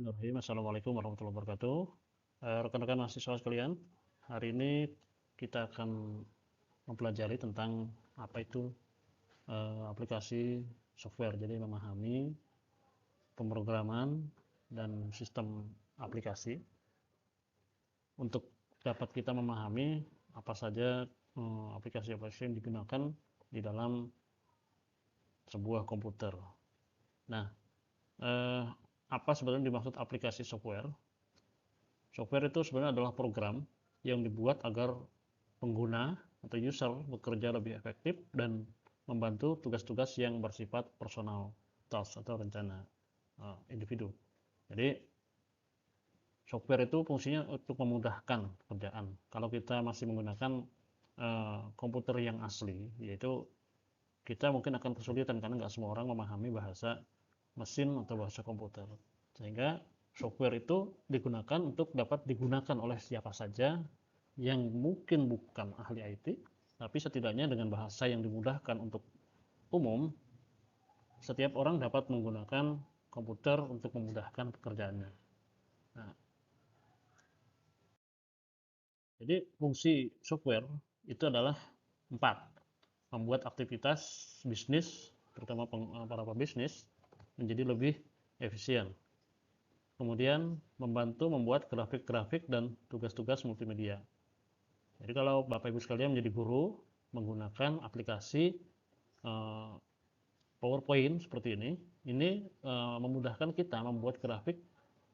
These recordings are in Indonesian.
Bismillahirrahmanirrahim. Assalamualaikum warahmatullahi wabarakatuh. Rekan-rekan mahasiswa sekalian, hari ini kita akan mempelajari tentang apa itu aplikasi software. Jadi memahami pemrograman dan sistem aplikasi untuk dapat kita memahami apa saja aplikasi-aplikasi yang digunakan di dalam sebuah komputer. Nah, apa sebenarnya dimaksud aplikasi software? Software itu sebenarnya adalah program yang dibuat agar pengguna atau user bekerja lebih efektif dan membantu tugas-tugas yang bersifat personal task atau rencana individu. Jadi software itu fungsinya untuk memudahkan pekerjaan. Kalau kita masih menggunakan komputer yang asli, yaitu kita mungkin akan kesulitan karena nggak semua orang memahami bahasa mesin atau bahasa komputer. Sehingga software itu digunakan untuk dapat digunakan oleh siapa saja yang mungkin bukan ahli IT, tapi setidaknya dengan bahasa yang dimudahkan untuk umum, setiap orang dapat menggunakan komputer untuk memudahkan pekerjaannya. Nah, jadi fungsi software itu adalah 4. Membuat aktivitas bisnis, terutama para pebisnis, menjadi lebih efisien. Kemudian membantu membuat grafik-grafik dan tugas-tugas multimedia. Jadi kalau Bapak Ibu sekalian menjadi guru menggunakan aplikasi PowerPoint seperti ini memudahkan kita membuat grafik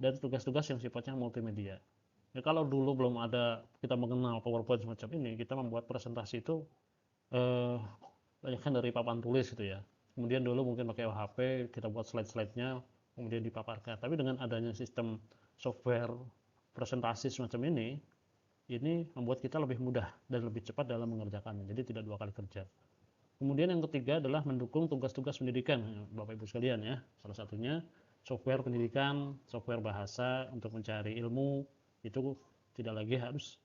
dan tugas-tugas yang sifatnya multimedia. Ya, kalau dulu belum ada kita mengenal PowerPoint semacam ini, kita membuat presentasi itu banyak kan dari papan tulis gitu ya. Kemudian dulu mungkin pakai HP, kita buat slide-slide-nya, kemudian dipaparkan. Tapi dengan adanya sistem software presentasi semacam ini membuat kita lebih mudah dan lebih cepat dalam mengerjakannya. Jadi tidak 2 kali kerja. Kemudian yang ketiga adalah mendukung tugas-tugas pendidikan, Bapak Ibu sekalian ya. Salah satunya software pendidikan, software bahasa untuk mencari ilmu, itu tidak lagi harus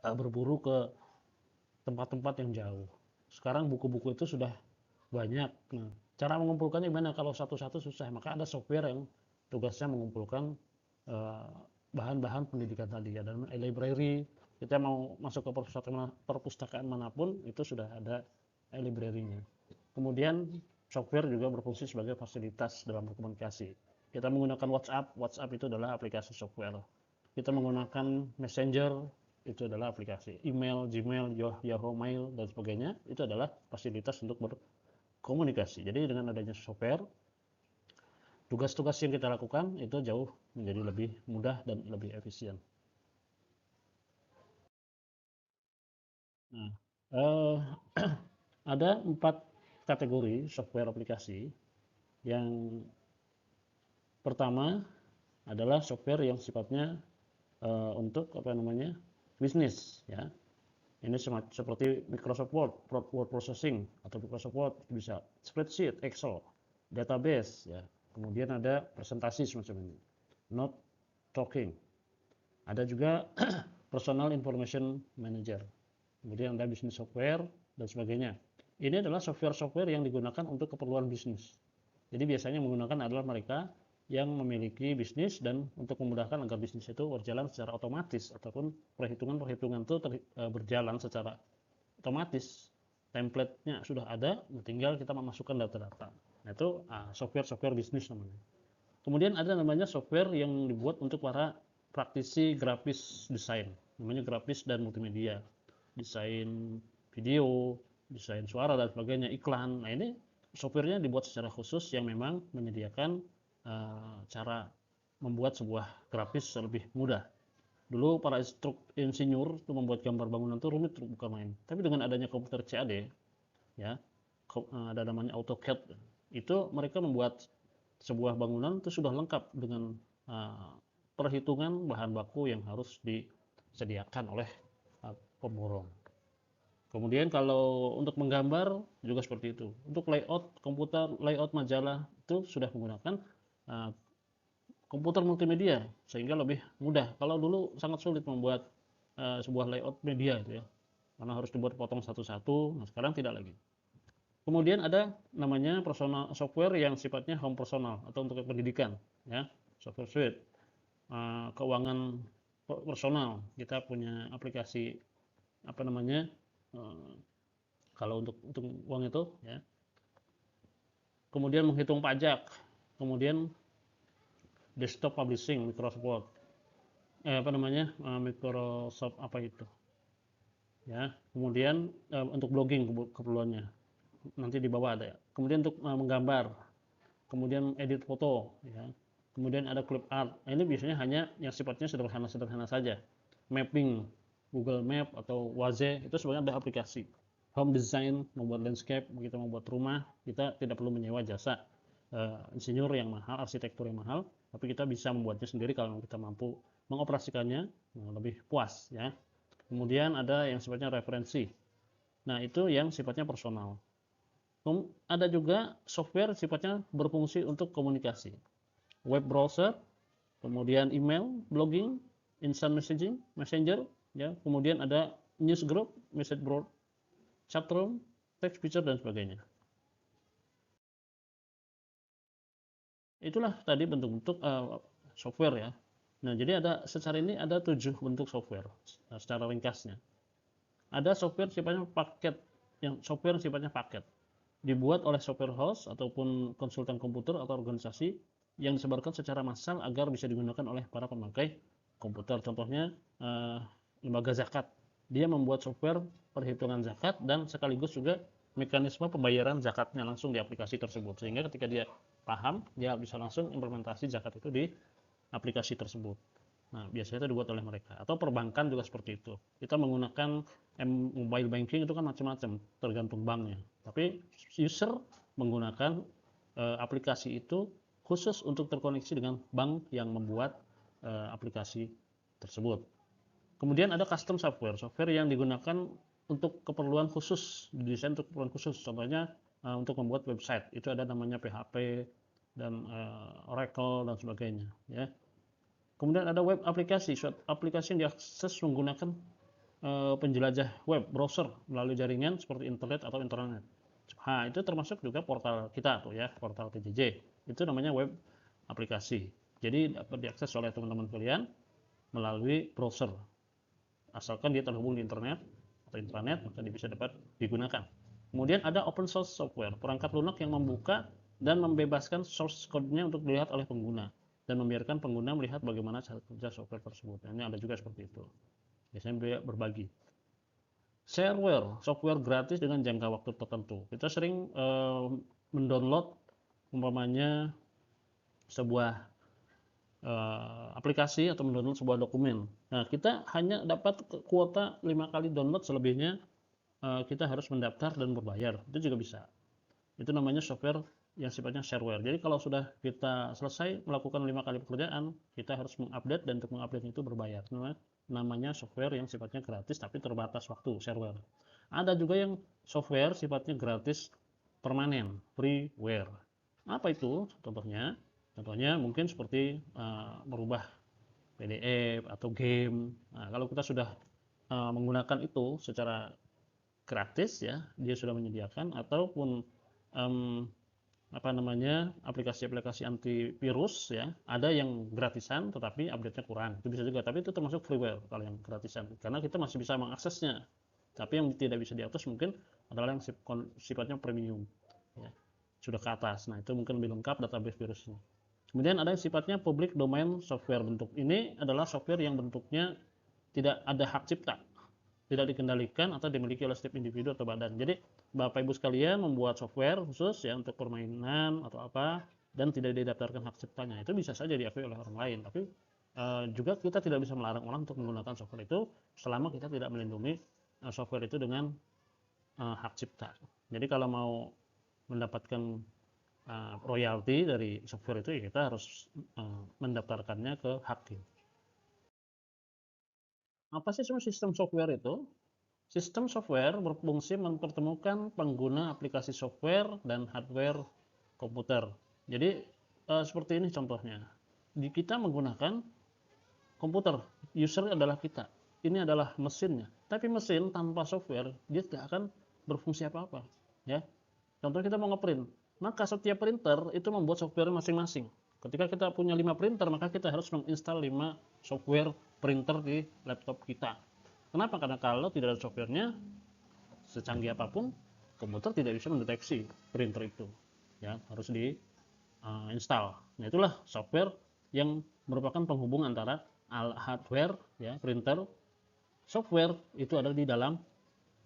berburu ke tempat-tempat yang jauh. Sekarang buku-buku itu sudah banyak. Nah, cara mengumpulkannya gimana? Kalau satu-satu susah, maka ada software yang tugasnya mengumpulkan bahan-bahan pendidikan tadi. Ada library, kita mau masuk ke perpustakaan manapun itu sudah ada library-nya. Kemudian software juga berfungsi sebagai fasilitas dalam berkomunikasi. Kita menggunakan WhatsApp itu adalah aplikasi software. Kita menggunakan Messenger, itu adalah aplikasi. Email, Gmail, Yahoo Mail, dan sebagainya, itu adalah fasilitas untuk berkomunikasi. Jadi dengan adanya software, tugas-tugas yang kita lakukan itu jauh menjadi lebih mudah dan lebih efisien. Nah, ada 4 kategori software aplikasi. Yang pertama adalah software yang sifatnya untuk bisnis ya. Ini seperti Microsoft Word, word processing atau Microsoft Word, bisa spreadsheet, Excel, database ya. Kemudian ada presentasi semacam ini, note talking. Ada juga personal information manager. Kemudian ada business software dan sebagainya. Ini adalah software-software yang digunakan untuk keperluan bisnis. Jadi biasanya menggunakan adalah mereka yang memiliki bisnis dan untuk memudahkan agar bisnis itu berjalan secara otomatis ataupun perhitungan-perhitungan itu berjalan secara otomatis. Template-nya sudah ada, tinggal kita memasukkan data-data. Nah, itu software-software bisnis namanya. Kemudian ada namanya software yang dibuat untuk para praktisi grafis desain, namanya grafis dan multimedia, desain video, desain suara dan sebagainya, iklan. Nah, ini softwarenya dibuat secara khusus yang memang menyediakan cara membuat sebuah grafis lebih mudah. Dulu para insinyur itu membuat gambar bangunan itu rumit, bukan main. Tapi dengan adanya komputer CAD, ya, ada namanya AutoCAD, itu mereka membuat sebuah bangunan itu sudah lengkap dengan perhitungan bahan baku yang harus disediakan oleh pemborong. Kemudian kalau untuk menggambar juga seperti itu. Untuk layout komputer, layout majalah itu sudah menggunakan komputer multimedia sehingga lebih mudah. Kalau dulu sangat sulit membuat sebuah layout media itu ya, karena harus dibuat potong satu-satu. Nah, sekarang tidak lagi. Kemudian ada namanya personal software yang sifatnya home personal atau untuk pendidikan ya. software suite. Keuangan personal, kita punya aplikasi apa namanya, kalau untuk uang itu ya. Kemudian menghitung pajak, kemudian desktop publishing, Microsoft Microsoft apa itu ya. Kemudian untuk blogging keperluannya nanti di bawah ada ya. Kemudian untuk menggambar, kemudian edit foto ya. Kemudian ada clip art. Nah, ini biasanya hanya yang sifatnya sederhana saja. Mapping, Google Map atau Waze itu sebenarnya ada aplikasi. Home design, membuat landscape, begitu membuat rumah, kita tidak perlu menyewa jasa insinyur yang mahal, arsitektur yang mahal, tapi kita bisa membuatnya sendiri kalau kita mampu mengoperasikannya lebih puas ya. Kemudian ada yang sifatnya referensi. Nah, itu yang sifatnya personal. Ada juga software sifatnya berfungsi untuk komunikasi. Web browser, kemudian email, blogging, instant messaging, messenger, ya. Kemudian ada news group, message board, chatroom, text feature dan sebagainya. Itulah tadi bentuk-bentuk software ya. Nah, jadi secara ini ada 7 bentuk software secara ringkasnya. Ada software sifatnya paket, software yang sifatnya paket. Dibuat oleh software house ataupun konsultan komputer atau organisasi yang disebarkan secara massal agar bisa digunakan oleh para pemakai komputer. Contohnya lembaga zakat. Dia membuat software perhitungan zakat dan sekaligus juga mekanisme pembayaran zakatnya langsung di aplikasi tersebut. Sehingga ketika dia paham, dia bisa langsung implementasi zakat itu di aplikasi tersebut. Nah, biasanya itu dibuat oleh mereka. Atau perbankan juga seperti itu. Kita menggunakan mobile banking itu kan macam-macam, tergantung banknya. Tapi user menggunakan aplikasi itu khusus untuk terkoneksi dengan bank yang membuat aplikasi tersebut. Kemudian ada custom software, software yang digunakan untuk keperluan khusus, didesain untuk keperluan khusus. Contohnya untuk membuat website, itu ada namanya PHP dan Oracle dan sebagainya. Ya. Kemudian ada web aplikasi, aplikasi yang diakses menggunakan penjelajah web browser melalui jaringan seperti internet atau internet. Nah, itu termasuk juga portal kita tuh ya, portal PJJ. Itu namanya web aplikasi. Jadi dapat diakses oleh teman-teman kalian melalui browser. Asalkan dia terhubung di internet atau intranet, maka dia bisa dapat digunakan. Kemudian ada open source software, perangkat lunak yang membuka dan membebaskan source code-nya untuk dilihat oleh pengguna dan membiarkan pengguna melihat bagaimana cara kerja software tersebut. Nah, ini ada juga seperti itu. Biasanya dia berbagi. Shareware, software gratis dengan jangka waktu tertentu. Kita sering mendownload umpamanya sebuah aplikasi atau mendownload sebuah dokumen. Nah, kita hanya dapat kuota 5 kali download, selebihnya kita harus mendaftar dan berbayar. Itu juga bisa. Itu namanya software yang sifatnya shareware. Jadi kalau sudah kita selesai melakukan 5 kali pekerjaan, kita harus mengupdate dan untuk mengupdate itu berbayar. Namanya software yang sifatnya gratis tapi terbatas waktu, shareware. Ada juga yang software sifatnya gratis permanen, freeware. Apa itu? Contohnya mungkin seperti merubah PDF atau game. Nah, kalau kita sudah menggunakan itu secara gratis ya, dia sudah menyediakan, ataupun aplikasi-aplikasi antivirus ya, ada yang gratisan tetapi update-nya kurang, itu bisa juga, tapi itu termasuk freeware kalau yang gratisan karena kita masih bisa mengaksesnya. Tapi yang tidak bisa diakses mungkin adalah yang sifatnya premium ya, sudah ke atas. Nah, itu mungkin lebih lengkap database virusnya. Kemudian ada yang sifatnya public domain software. Bentuk ini adalah software yang bentuknya tidak ada hak cipta, tidak dikendalikan atau dimiliki oleh setiap individu atau badan. Jadi Bapak Ibu sekalian membuat software khusus ya untuk permainan atau apa dan tidak didaftarkan hak ciptanya, itu bisa saja diakui oleh orang lain. Tapi juga kita tidak bisa melarang orang untuk menggunakan software itu selama kita tidak melindungi software itu dengan hak cipta. Jadi kalau mau mendapatkan royalti dari software itu ya kita harus mendaftarkannya ke Hakim. Apa sih sistem software itu? Sistem software berfungsi mempertemukan pengguna aplikasi software dan hardware komputer. Jadi seperti ini contohnya. Kita menggunakan komputer, user adalah kita. Ini adalah mesinnya. Tapi mesin tanpa software dia tidak akan berfungsi apa-apa. Ya. Contoh kita mau ngeprint, maka setiap printer itu membuat software masing-masing. Ketika kita punya 5 printer, maka kita harus menginstal 5 software printer di laptop kita. Kenapa? Karena kalau tidak ada softwarenya, secanggih apapun komputer tidak bisa mendeteksi printer itu, ya harus di install. Nah, itulah software yang merupakan penghubung antara hardware, ya printer, software itu ada di dalam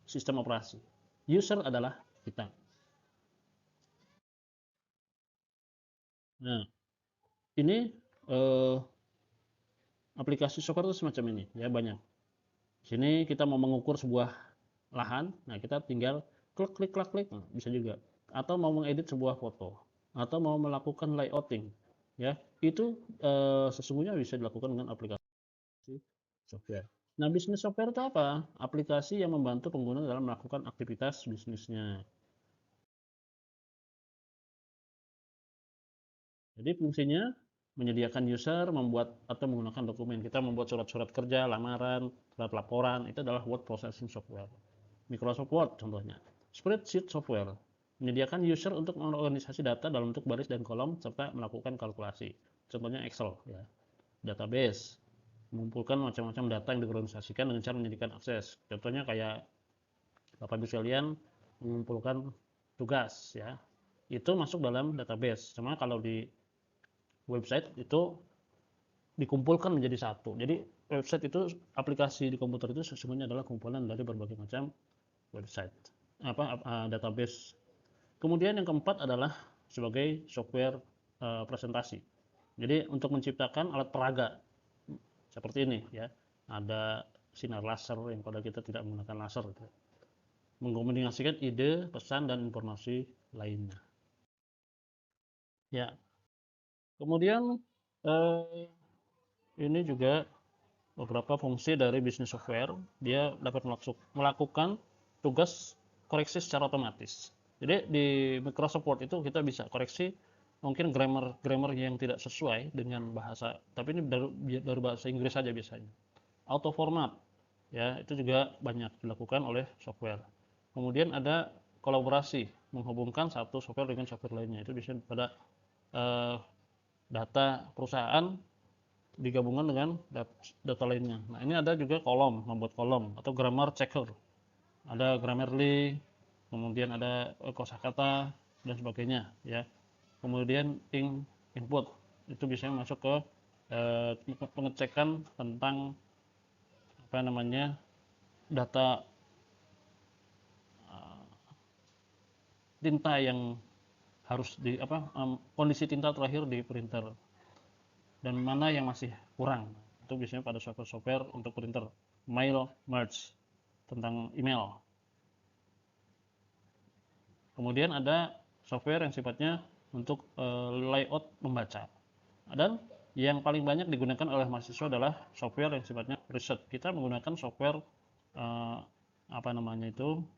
sistem operasi. User adalah kita. Nah, ini aplikasi software itu semacam ini, ya banyak. Sini kita mau mengukur sebuah lahan, nah kita tinggal klik klik klik klik, nah, bisa juga. Atau mau mengedit sebuah foto, atau mau melakukan layouting, ya itu sesungguhnya bisa dilakukan dengan aplikasi software. Nah, bisnis software itu apa? Aplikasi yang membantu pengguna dalam melakukan aktivitas bisnisnya. Jadi fungsinya menyediakan user membuat atau menggunakan dokumen. Kita membuat surat-surat kerja, lamaran, surat laporan, itu adalah word processing software. Microsoft Word contohnya. Spreadsheet software menyediakan user untuk mengorganisasi data dalam bentuk baris dan kolom serta melakukan kalkulasi. Contohnya Excel, ya. Database mengumpulkan macam-macam data yang diorganisasikan dengan cara menyediakan akses. Contohnya kayak Bapak Ibu sekalian mengumpulkan tugas, ya. Itu masuk dalam database. Cuma kalau di website itu dikumpulkan menjadi satu. Jadi website itu, aplikasi di komputer itu sesungguhnya adalah kumpulan dari berbagai macam website, database. Kemudian yang keempat adalah sebagai software presentasi. Jadi untuk menciptakan alat peraga seperti ini, ya, ada sinar laser yang pada kita tidak menggunakan laser, gitu. Mengkomunikasikan ide, pesan, dan informasi lainnya. Ya, kemudian ini juga beberapa fungsi dari bisnis software. Dia dapat melakukan tugas koreksi secara otomatis. Jadi di Microsoft Word itu kita bisa koreksi mungkin grammar yang tidak sesuai dengan bahasa, tapi ini dari bahasa Inggris saja biasanya. Auto format, ya itu juga banyak dilakukan oleh software. Kemudian ada kolaborasi, menghubungkan satu software dengan software lainnya. Itu bisa pada data perusahaan digabungkan dengan data lainnya. Nah, ini ada juga kolom, membuat kolom atau grammar checker. Ada Grammarly, kemudian ada kosakata dan sebagainya, ya. Kemudian input itu bisa masuk ke pengecekan tentang data tinta yang harus kondisi tinta terakhir di printer dan mana yang masih kurang. Itu biasanya pada software untuk printer. Mail merge tentang email. Kemudian ada software yang sifatnya untuk layout membaca. Dan yang paling banyak digunakan oleh mahasiswa adalah software yang sifatnya riset. Kita menggunakan software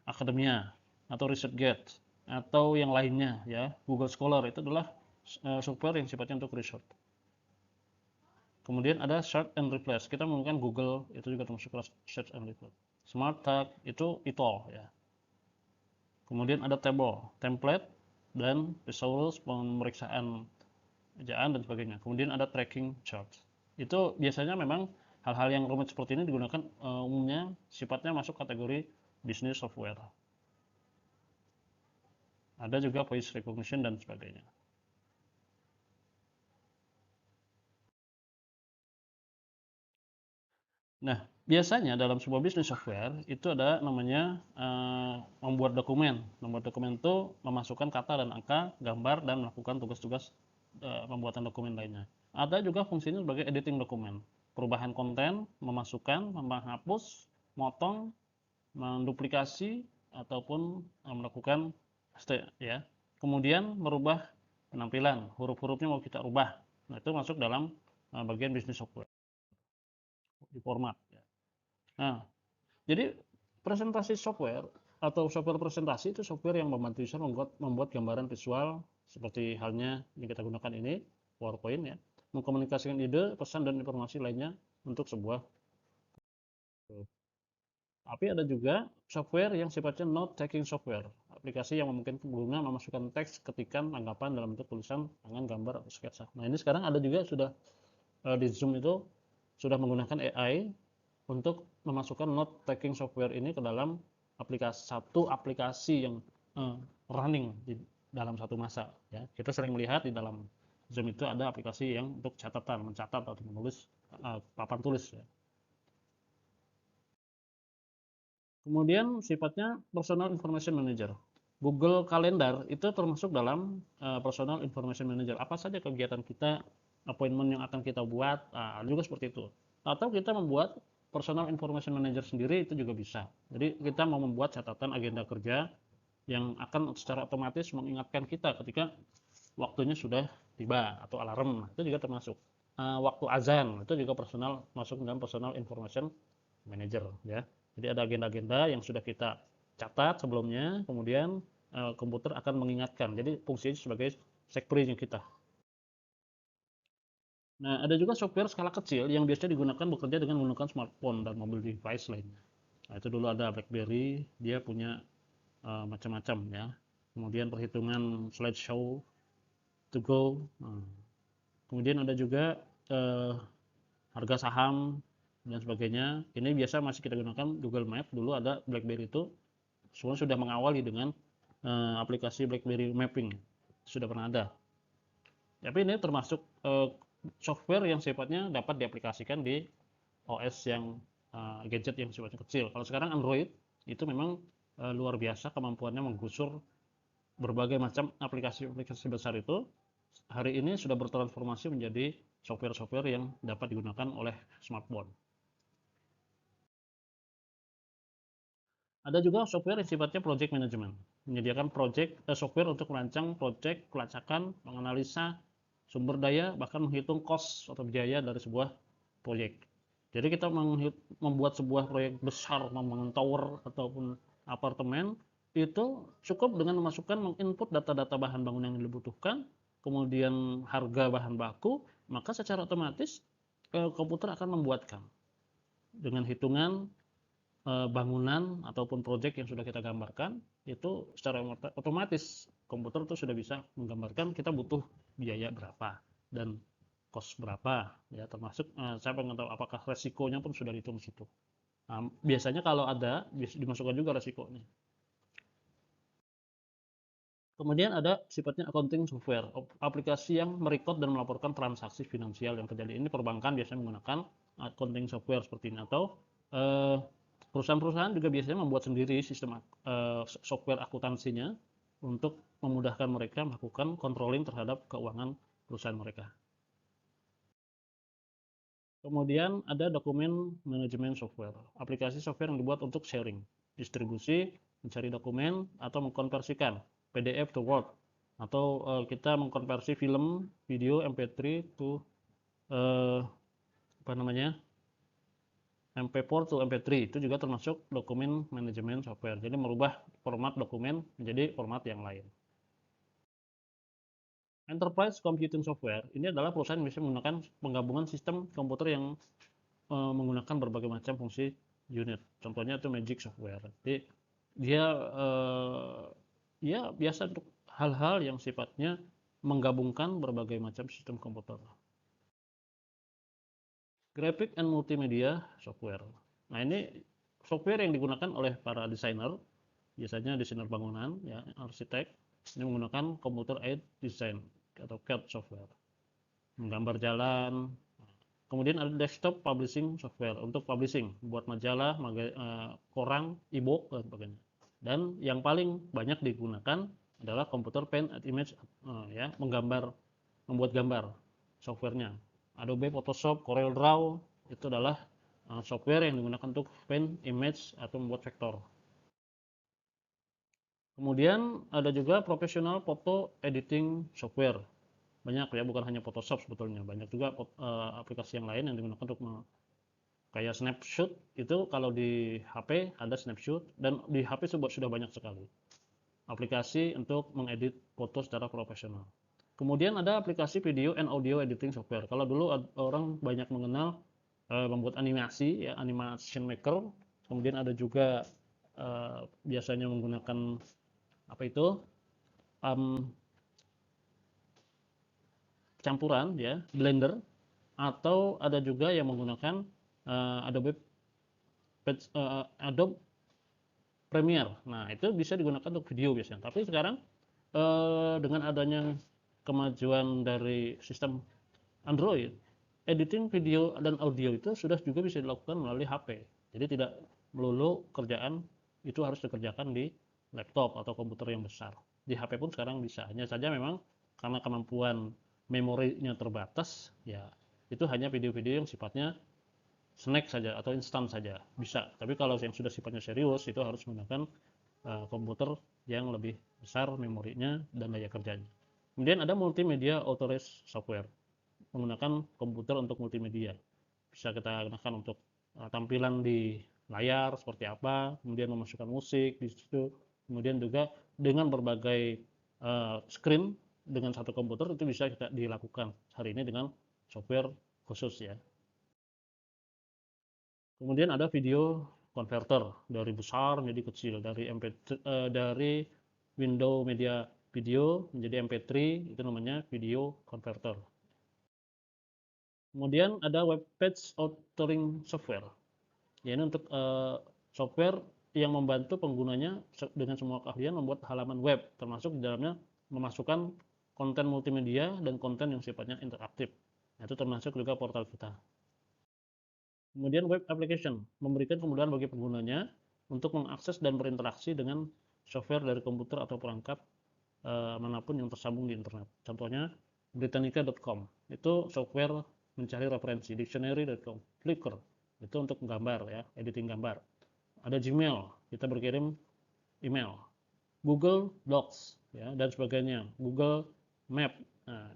Academia atau ResearchGate atau yang lainnya, ya. Google Scholar itu adalah software yang sifatnya untuk riset. Kemudian ada search and replace. Kita menggunakan Google, itu juga termasuk search and replace. Smart Tag itu ETOL, ya. Kemudian ada template dan thesaurus, pemeriksaan ejaan dan sebagainya. Kemudian ada tracking chart. Itu biasanya memang hal-hal yang rumit seperti ini digunakan umumnya sifatnya masuk kategori business software. Ada juga voice recognition dan sebagainya. Nah, biasanya dalam sebuah bisnis software itu ada namanya membuat dokumen. Membuat dokumen itu memasukkan kata dan angka, gambar, dan melakukan tugas-tugas pembuatan dokumen lainnya. Ada juga fungsinya sebagai editing dokumen. Perubahan konten, memasukkan, menghapus, motong, menduplikasi, ataupun melakukan paste, ya. Kemudian merubah penampilan, huruf-hurufnya mau kita ubah. Nah, itu masuk dalam bagian bisnis software. Di format, ya. Nah, jadi presentasi software atau software presentasi itu software yang membantu user membuat gambaran visual seperti halnya yang kita gunakan ini, PowerPoint, ya, mengkomunikasikan ide, pesan, dan informasi lainnya untuk sebuah. Tapi ada juga software yang sifatnya note taking software aplikasi yang memungkinkan pengguna memasukkan teks, ketikan, tanggapan dalam bentuk tulisan, tangan, gambar, atau sketsa. Nah, ini sekarang ada juga sudah di Zoom itu sudah menggunakan AI untuk memasukkan note taking software ini ke dalam satu aplikasi yang running di dalam satu masa. Ya, kita sering melihat di dalam Zoom itu ada aplikasi yang untuk catatan, mencatat atau menulis papan tulis. Ya. Kemudian sifatnya personal information manager. Google Calendar itu termasuk dalam personal information manager. Apa saja kegiatan kita, appointment yang akan kita buat, juga seperti itu. Atau kita membuat personal information manager sendiri itu juga bisa. Jadi kita mau membuat catatan agenda kerja yang akan secara otomatis mengingatkan kita ketika waktunya sudah tiba atau alarm, itu juga termasuk. Waktu azan itu juga masuk dalam personal information manager, ya. Jadi ada agenda-agenda yang sudah kita catat sebelumnya, kemudian komputer akan mengingatkan. Jadi fungsinya sebagai sekprinya kita. Nah, ada juga software skala kecil yang biasanya digunakan bekerja dengan menggunakan smartphone dan mobile device lainnya. Nah, itu dulu ada BlackBerry, dia punya macam-macam ya. Kemudian perhitungan slideshow to go. Nah, kemudian ada juga harga saham dan sebagainya. Ini biasa masih kita gunakan Google Map. Dulu ada BlackBerry itu semua sudah mengawali dengan aplikasi BlackBerry Mapping. Sudah pernah ada. Tapi ini termasuk software yang sifatnya dapat diaplikasikan di OS yang gadget yang sifatnya kecil. Kalau sekarang Android itu memang luar biasa kemampuannya menggusur berbagai macam aplikasi-aplikasi besar itu. Hari ini sudah bertransformasi menjadi software-software yang dapat digunakan oleh smartphone. Ada juga software yang sifatnya project management, menyediakan software untuk merancang project, pelacakan, menganalisa sumber daya, bahkan menghitung cost atau biaya dari sebuah proyek. Jadi kita membuat sebuah proyek besar, membangun tower ataupun apartemen, itu cukup dengan memasukkan menginput data-data bahan bangunan yang dibutuhkan, kemudian harga bahan baku, maka secara otomatis komputer akan membuatkan dengan hitungan bangunan ataupun proyek yang sudah kita gambarkan, itu secara otomatis komputer itu sudah bisa menggambarkan kita butuh biaya berapa dan cost berapa, ya, termasuk saya pengen tahu apakah resikonya pun sudah dihitung di situ. Nah, biasanya kalau ada dimasukkan juga resikonya. Kemudian ada sifatnya accounting software, aplikasi yang merekod dan melaporkan transaksi finansial yang terjadi. Ini perbankan biasanya menggunakan accounting software seperti ini, atau perusahaan-perusahaan juga biasanya membuat sendiri sistem software akuntansinya untuk memudahkan mereka melakukan controlling terhadap keuangan perusahaan mereka. Kemudian ada dokumen manajemen software, aplikasi software yang dibuat untuk sharing, distribusi, mencari dokumen, atau mengkonversikan PDF to Word, atau kita mengkonversi film, video, MP3 to MP4 to MP3, itu juga termasuk dokumen manajemen software. Jadi merubah format dokumen menjadi format yang lain. Enterprise Computing Software ini adalah perusahaan yang bisa menggunakan penggabungan sistem komputer yang menggunakan berbagai macam fungsi unit. Contohnya itu Magic Software. Jadi dia ya biasa untuk hal-hal yang sifatnya menggabungkan berbagai macam sistem komputer. Graphic and Multimedia Software. Nah, ini software yang digunakan oleh para desainer, biasanya desainer bangunan, ya, arsitek, ini menggunakan Computer Aided Design atau CAD software, menggambar jalan. Kemudian ada desktop publishing software untuk publishing, buat majalah, koran, e-book, dan sebagainya. Dan yang paling banyak digunakan adalah Computer Paint and Image, ya, membuat gambar softwarenya. Adobe Photoshop, Corel Draw itu adalah software yang digunakan untuk paint, image, atau membuat vektor. Kemudian ada juga professional photo editing software. Banyak ya, bukan hanya Photoshop sebetulnya. Banyak juga aplikasi yang lain yang digunakan untuk kayak Snapshot. Itu kalau di HP ada Snapshot, dan di HP sudah banyak sekali aplikasi untuk mengedit foto secara profesional. Kemudian ada aplikasi video and audio editing software. Kalau dulu orang banyak mengenal membuat animasi, ya, animation maker. Kemudian ada juga biasanya menggunakan Apa itu? Campuran ya, Blender, atau ada juga yang menggunakan Adobe Premiere. Nah, itu bisa digunakan untuk video biasanya. Tapi sekarang dengan adanya kemajuan dari sistem Android, editing video dan audio itu sudah juga bisa dilakukan melalui HP. Jadi tidak melulu kerjaan itu harus dikerjakan di laptop atau komputer yang besar. Di HP pun sekarang bisa. Hanya saja memang karena kemampuan memorinya terbatas, ya itu hanya video-video yang sifatnya snack saja atau instan saja bisa. Tapi kalau yang sudah sifatnya serius itu harus menggunakan komputer yang lebih besar memorinya dan daya kerjanya. Kemudian ada multimedia authorized software, menggunakan komputer untuk multimedia. Bisa kita gunakan untuk tampilan di layar seperti apa, kemudian memasukkan musik di situ, kemudian juga dengan berbagai screen dengan satu komputer itu bisa kita dilakukan hari ini dengan software khusus ya. Kemudian ada video converter, dari besar menjadi kecil, dari dari window media video menjadi MP3, itu namanya video converter. Kemudian ada web page authoring software, yaitu untuk software yang membantu penggunanya dengan semua keahlian membuat halaman web, termasuk di dalamnya memasukkan konten multimedia dan konten yang sifatnya interaktif. Nah, itu termasuk juga portal kita. Kemudian web application memberikan kemudahan bagi penggunanya untuk mengakses dan berinteraksi dengan software dari komputer atau perangkat manapun yang tersambung di internet. Contohnya Britannica.com itu software mencari referensi, Dictionary.com, Flickr itu untuk gambar ya, editing gambar. Ada Gmail, kita berkirim email, Google Docs ya dan sebagainya, Google Map. Nah,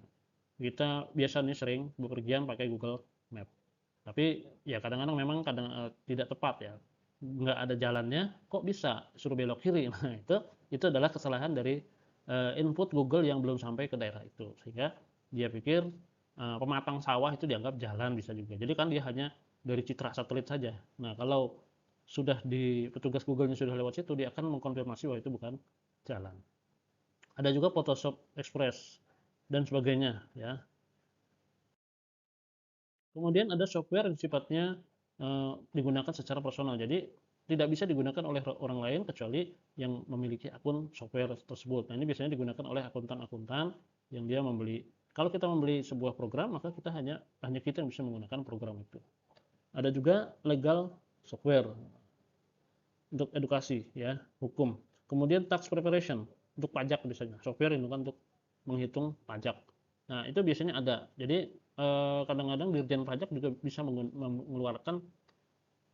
kita biasanya sering bepergian pakai Google Map. Tapi ya kadang-kadang memang tidak tepat ya, nggak ada jalannya kok bisa suruh belok kiri. Nah, itu adalah kesalahan dari input Google yang belum sampai ke daerah itu, sehingga dia pikir pematang sawah itu dianggap jalan bisa juga. Jadi kan dia hanya dari citra satelit saja. Nah, kalau sudah di petugas Google-nya sudah lewat situ, dia akan mengkonfirmasi bahwa itu bukan jalan. Ada juga Photoshop Express dan sebagainya ya. Kemudian ada software yang sifatnya digunakan secara personal. Jadi tidak bisa digunakan oleh orang lain kecuali yang memiliki akun software tersebut. Nah, ini biasanya digunakan oleh akuntan-akuntan yang dia membeli. Kalau kita membeli sebuah program, maka kita hanya kita yang bisa menggunakan program itu. Ada juga legal software untuk edukasi ya, hukum. Kemudian tax preparation untuk pajak biasanya. Software yang untuk menghitung pajak. Nah, itu biasanya ada. Jadi kadang-kadang Dirjen Pajak juga bisa mengeluarkan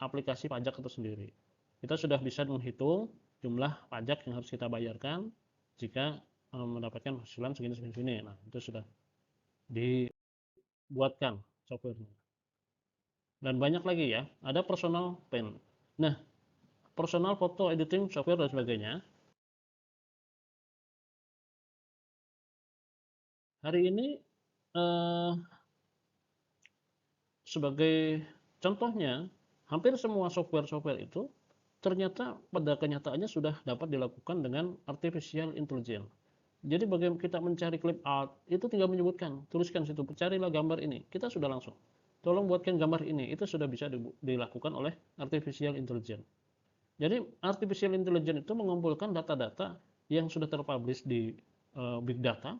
aplikasi pajak itu sendiri. Kita sudah bisa menghitung jumlah pajak yang harus kita bayarkan jika mendapatkan penghasilan segini-segini. Nah, itu sudah dibuatkan softwarenya. Dan banyak lagi ya, ada personal pen. Nah, personal photo editing software dan sebagainya. Hari ini eh, sebagai contohnya, hampir semua software-software itu ternyata pada kenyataannya sudah dapat dilakukan dengan artificial intelligence. Jadi bagaimana kita mencari clip art, itu tinggal menyebutkan, tuliskan situ, carilah gambar ini, kita sudah langsung. Tolong buatkan gambar ini, itu sudah bisa dilakukan oleh artificial intelligence. Jadi artificial intelligence itu mengumpulkan data-data yang sudah terpublish di big data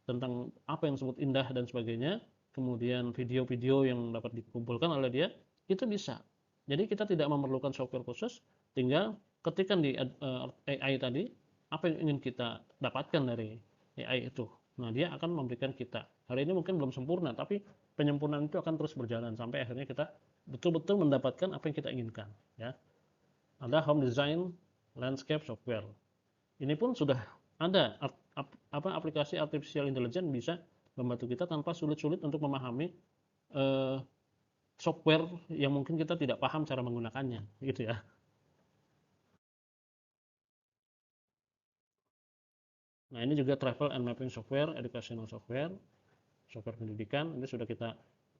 tentang apa yang disebut indah dan sebagainya, kemudian video-video yang dapat dikumpulkan oleh dia, itu bisa. Jadi kita tidak memerlukan software khusus, tinggal ketikkan di AI tadi apa yang ingin kita dapatkan dari AI itu. Nah, dia akan memberikan kita. Hari ini mungkin belum sempurna, tapi penyempurnaan itu akan terus berjalan sampai akhirnya kita betul-betul mendapatkan apa yang kita inginkan. Ya, ada home design landscape software. Ini pun sudah ada aplikasi artificial intelligence bisa membantu kita tanpa sulit-sulit untuk memahami eh, software yang mungkin kita tidak paham cara menggunakannya, gitu ya. Nah, ini juga travel and mapping software, educational software, software pendidikan, ini sudah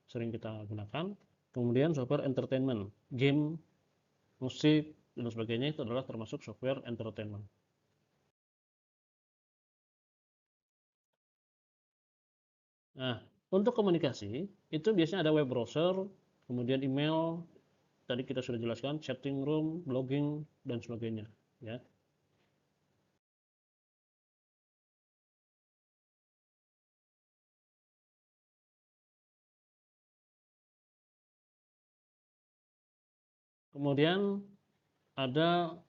sering kita gunakan. Kemudian software entertainment, game, musik, dan sebagainya itu adalah termasuk software entertainment. Nah, untuk komunikasi itu biasanya ada web browser, kemudian email, tadi kita sudah jelaskan, chatting room, blogging dan sebagainya, ya. Kemudian ada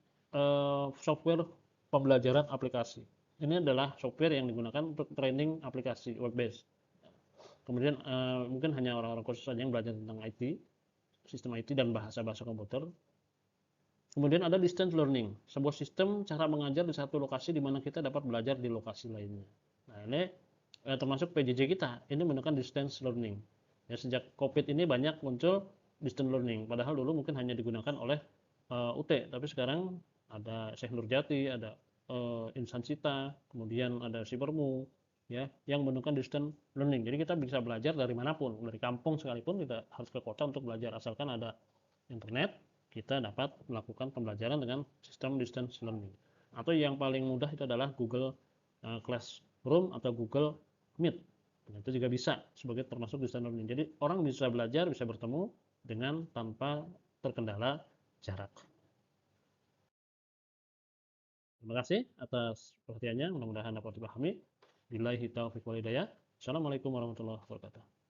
software pembelajaran aplikasi. Ini adalah software yang digunakan untuk training aplikasi web based. Kemudian mungkin hanya orang-orang khusus saja yang belajar tentang IT, sistem IT dan bahasa-bahasa komputer. Kemudian ada distance learning, sebuah sistem cara mengajar di satu lokasi di mana kita dapat belajar di lokasi lainnya. Nah, ini termasuk PJJ kita, ini menggunakan distance learning. Ya, sejak COVID ini banyak muncul distance learning, padahal dulu mungkin hanya digunakan oleh UT, tapi sekarang ada Syekh Nurjati, ada Insansita, kemudian ada Sibermu, ya, yang menggunakan distance learning. Jadi kita bisa belajar dari manapun, dari kampung sekalipun kita harus ke kota untuk belajar, asalkan ada internet, kita dapat melakukan pembelajaran dengan sistem distance learning. Atau yang paling mudah itu adalah Google Classroom atau Google Meet. Dan itu juga bisa sebagai termasuk distance learning. Jadi orang bisa belajar, bisa bertemu dengan tanpa terkendala jarak. Terima kasih atas perhatiannya, mudah-mudahan dapat dipahami. Billahi taufiq wal hidayah. Assalamualaikum warahmatullahi wabarakatuh.